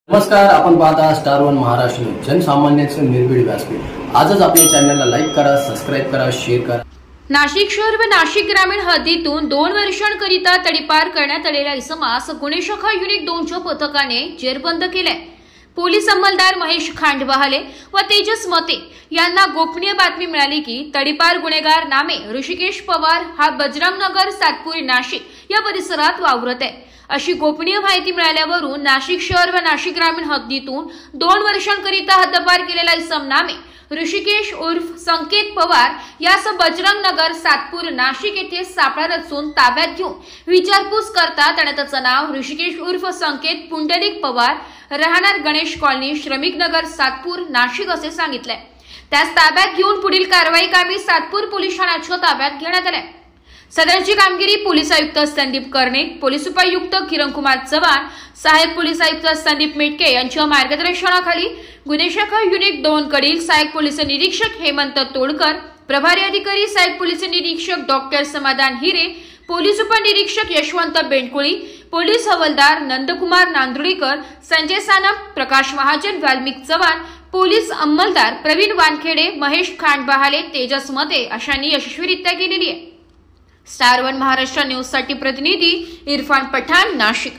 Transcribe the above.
नमस्कार, आपण पाहता स्टार वन महाराष्ट्र न्यूज, जनसामान्यांचं निर्भीड व्यासपीठ। आजच आपल्या चॅनलला लाईक करा, सबस्क्राइब करा, शेअर करा। नाशिक शहर व नाशिक ग्रामीण हद्दीतून 2 वर्षांकरिता तडीपार करण्यात आलेल्या इसमास गुन्हे शाखा युनिट 2च्या पथकाने जेरबंद केले। पोलीस अंमलदार महेश खांडबहाले व तेजस मते यांना गोपनीय बातमी मिळाली की तडीपार गुन्हेगार नामे ऋषिकेश पवार हा बजरंगनगर सातपुर नाशिक या परिसरात वावरत आहे। अशी गोपनीय माहिती मिळाल्यावरून नाशिक शहर व नाशिक ग्रामीण हद्दीतून 2 वर्षांकरिता हद्दपार केलेला इसम नामे ऋषिकेश उर्फ संकेत पवार यास बजरंगनगर सातपुर नाशिक येथे सापळा रचून ताब्यात घेऊन विचारपूस करता त्याने त्याचं नाव ऋषिकेश उर्फ संकेत पुंडलिक पवार राहणार गणेश कॉलनी श्रमिक नगर सातपुर नाशिक असे सांगितले। त्यास ताब्यात घेऊन पुढील कारवाई कामी सातपुर पोलीस ठाण्याच्या ताब्यात घेण्यात आले। सदरची कामगिरी पोलीस आयुक्त संदीप कर्णिक, पोलीस उपायुक्त किरणकुमार चव्हाण, सहाय्यक पोलीस आयुक्त संदीप मेटके यांच्या मार्गदर्शनाखाली गुन्हे शाखा युनिट 2 कडील सहाय्यक पोलीस निरीक्षक हेमंत तोडकर, प्रभारी अधिकारी सहाय्यक पोलीस निरीक्षक डॉक्टर समाधान हिरे, पोलीस उपनिरीक्षक यशवंत बेंडकुळी, पोलीस हवालदार नंदकुमार नांदुरीकर, संजय सानप, प्रकाश महाजन, वाल्मिक चव्हाण, पोलीस अंमलदार प्रवीण वानखेडे, महेश खांडबहाले, तेजस मते अशांनी यशस्वीरित्या केलेली आहे। स्टार वन महाराष्ट्र न्यूज साठी प्रतिनिधी इरफान पठाण, नाशिक।